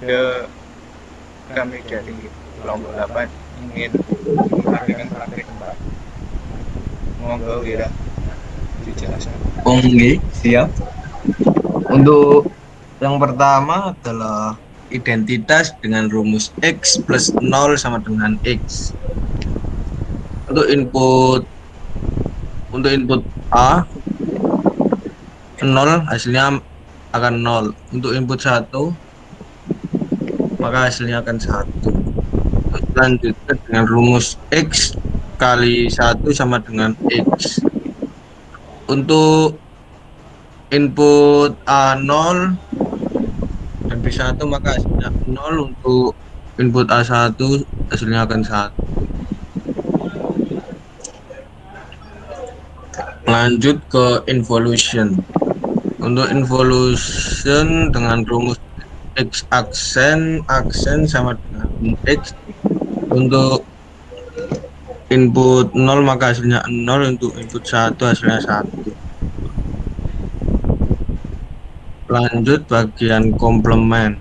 Ya, kami dari kelompok 8 ingin mengadakan praktek, Mbak. Monggo Wira dijelaskan. Oke, siap. Untuk yang pertama adalah identitas dengan rumus X plus 0 sama dengan X. Untuk input untuk input A 0 hasilnya akan 0. Untuk input 1 maka hasilnya akan 1. Selanjutnya dengan rumus X kali 1 sama dengan X. Untuk input A 0 dan B1 maka hasilnya 0. Untuk input A1 hasilnya akan 1. Lanjut ke involution. Untuk involution dengan rumus X aksen sama dengan X. Untuk input 0 maka hasilnya 0. Untuk input 1 hasilnya 1. Lanjut bagian komplement.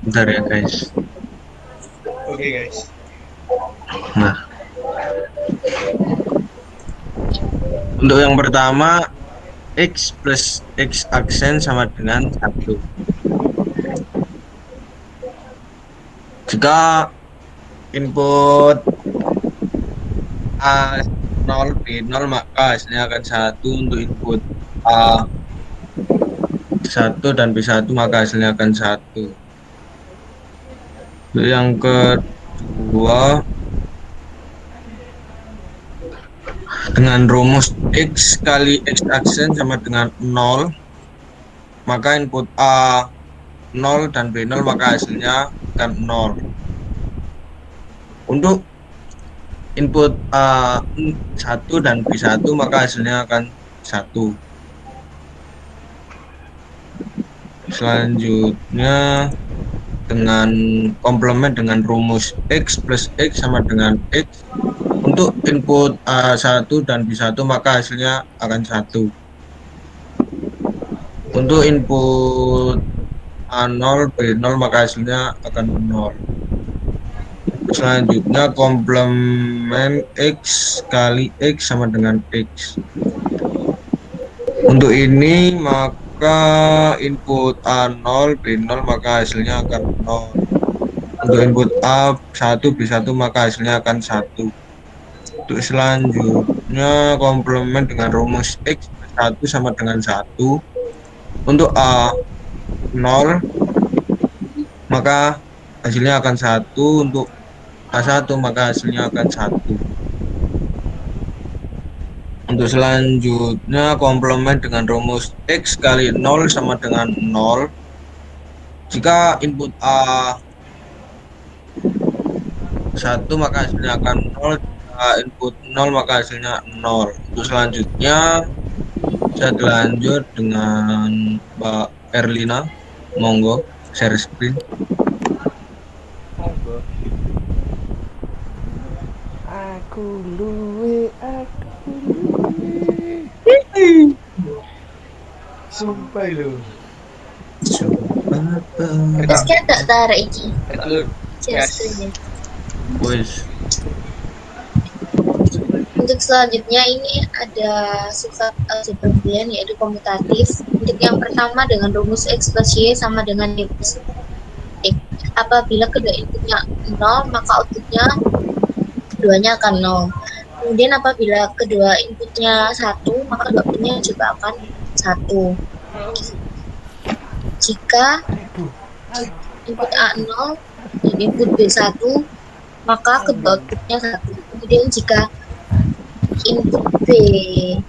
Bentar ya guys. Oke, guys. Nah, untuk yang pertama X plus X aksen sama dengan 1. Jika input A 0 B 0 maka hasilnya akan 1. Untuk input A 1 dan B1 maka hasilnya akan 1. Untuk yang kedua dengan rumus X kali X aksen sama dengan 0 maka input A 0 dan B 0 maka hasilnya akan 0. Untuk input A1 dan B1 maka hasilnya akan 1. Selanjutnya dengan komplement dengan rumus X plus X sama dengan X. Untuk input A1 dan B1 maka hasilnya akan 1. Untuk input A0 B0 maka hasilnya akan 0. Selanjutnya komplement X kali X sama dengan X. Untuk ini maka input A0 B0 maka hasilnya akan 0. Untuk input A1 B1 maka hasilnya akan 1. Untuk selanjutnya komplement dengan rumus X 1 sama dengan 1. Untuk A0 maka hasilnya akan 1. Untuk A1 maka hasilnya akan 1. Untuk selanjutnya komplement dengan rumus X kali 0 sama dengan 0. Jika input A1 maka hasilnya akan 0. Jika input 0 maka hasilnya 0. Untuk selanjutnya saya lanjut dengan Mbak Erlina. Monggo share screen. Monggo. Aku luwe. Sumpah lu. Terus kan tak tarik iki. Betul. Yes. Wes. Untuk selanjutnya ini ada sifat aljabar boolean yaitu komutatif. Untuk yang pertama dengan rumus X plus Y sama dengan Y plus X. Apabila kedua inputnya 0 maka outputnya keduanya akan 0. Kemudian apabila kedua inputnya 1 maka kedua outputnya juga akan 1. Jika input A0 dan input B1 maka kedua outputnya 1. Kemudian jika input B0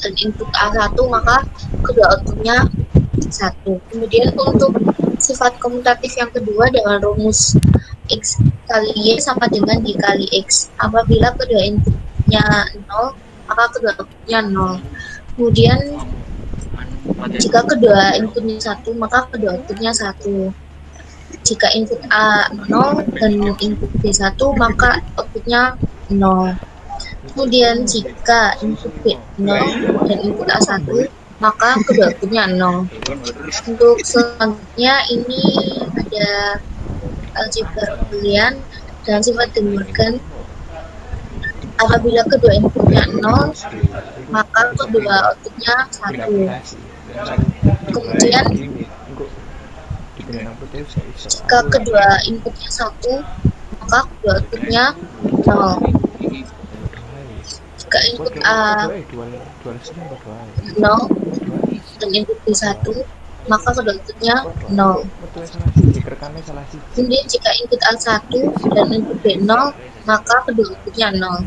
dan input A1 maka kedua outputnya 1. Kemudian untuk sifat komutatif yang kedua dengan rumus X kali Y sama dengan Y kali X. Apabila kedua inputnya 0 maka kedua outputnya 0. Kemudian jika kedua inputnya 1 maka kedua outputnya 1. Jika input A 0 dan input B1, maka outputnya 0. Kemudian jika input B 0 dan input A1, maka kedua outputnya 0. Untuk selanjutnya ini ada algebra boolean dan sifat De Morgan. Apabila kedua inputnya 0, maka kedua outputnya 1. Kemudian jika kedua inputnya 1, maka kedua outputnya 0. Jika input A 0 dan input B1, maka kedua outputnya 0. Kemudian jika input A1 dan input B0, maka kedua outputnya 0.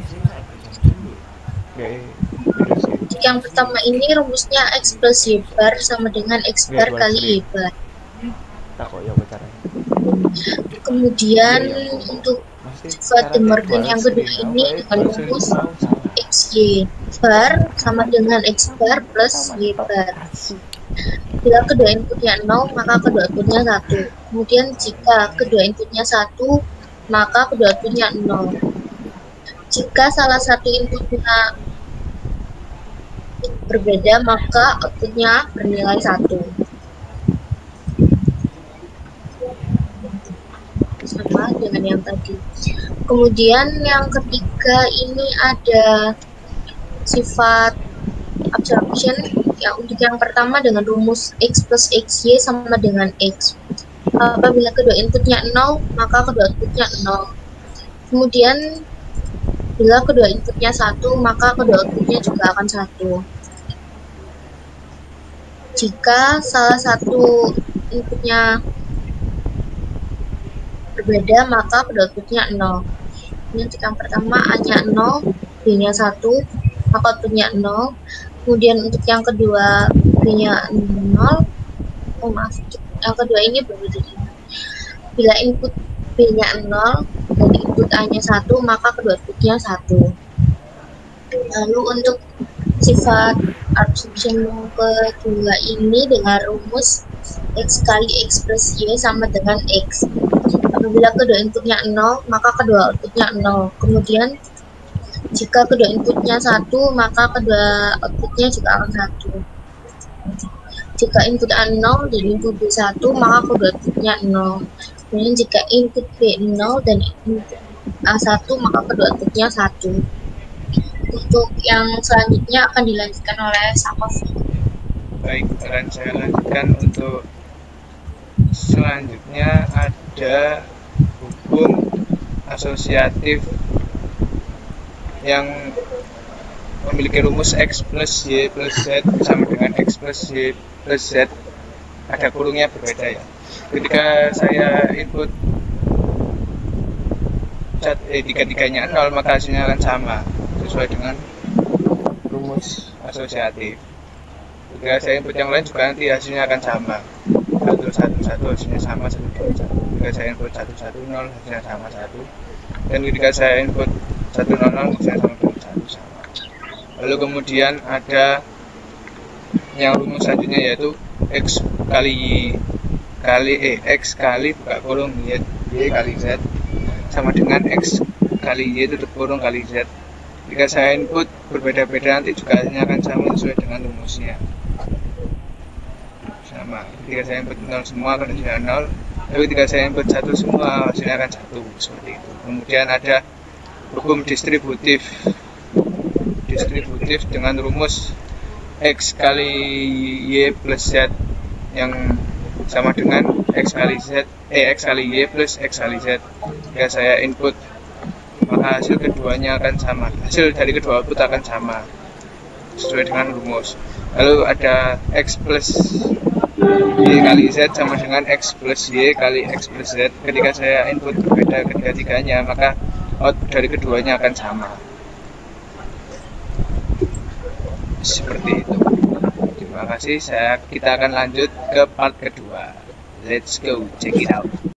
Jika yang pertama ini rumusnya X plus Y bar sama dengan X bar kali Y bar. Kemudian untuk sifat De Morgan yang kedua ini dengan rumus XY bar sama dengan X bar plus Y bar. Bila kedua inputnya 0, maka kedua outputnya 1. Kemudian jika kedua inputnya 1, maka kedua outputnya 0. Jika salah satu inputnya berbeda, maka outputnya bernilai 1. Sama dengan yang tadi. Kemudian yang ketiga ini ada sifat absorption. Ya, untuk yang pertama dengan rumus X plus XY sama dengan X. Apabila kedua inputnya 0, maka kedua outputnya 0. Kemudian bila kedua inputnya 1, maka kedua outputnya juga akan 1. Jika salah satu inputnya berbeda, maka kedua outputnya 0. Ini jika yang pertama A-nya 0, B-nya 1, maka outputnya 0. Kemudian untuk yang kedua B-nya 0, yang kedua ini berbeda. Bila input B-nya 0 dan input A-nya 1, maka kedua outputnya 1. Lalu untuk sifat absorption yang kedua ini dengan rumus X kali X plus Y sama dengan X. Apabila kedua inputnya 0, maka kedua outputnya 0. Kemudian jika kedua inputnya 1, maka kedua outputnya juga akan 1. Jika input A 0 dan input B1, maka kedua outputnya 0. Kemudian jika input B0 dan input A1, maka kedua outputnya 1. Untuk yang selanjutnya akan dilanjutkan oleh Sakofi. Baik, akan saya lanjutkan. Untuk selanjutnya ada hukum asosiatif yang memiliki rumus X plus Y plus Z sama dengan X plus Y plus Z. Ada kurungnya berbeda ya. Ketika saya input tiga-tiganya 0, maka hasilnya akan sama sesuai dengan rumus asosiatif. Jika saya input yang lain juga nanti hasilnya akan sama. 1, 1, 1 hasilnya sama, 1, 2, 1. Jika saya input 1, 1, 0 hasilnya sama 1. Dan ketika saya input 1, 0, 0 hasilnya sama dengan 1 sama. Lalu kemudian ada yang rumus selanjutnya yaitu X kali X kali buka kurung Y kali Z sama dengan X kali Y tutup kurung kali Z. Jika saya input berbeda-beda, nanti juga hasilnya akan sama sesuai dengan rumusnya. Sama. Ketika saya input 0 semua akan hasilnya 0. Tapi ketika saya input 1 semua hasilnya akan 1. Seperti itu. Kemudian ada hukum distributif dengan rumus X kali Y plus Z yang sama dengan X kali Y plus X kali Z. Jika saya input, maka hasil keduanya akan sama. Hasil dari kedua output akan sama sesuai dengan rumus. Lalu ada X plus Y kali Z sama dengan X plus Y kali X plus Z. Ketika saya input berbeda ketiga-tiganya, maka output dari keduanya akan sama. Seperti itu. Terima kasih. Kita akan lanjut ke part kedua. Let's go, check it out.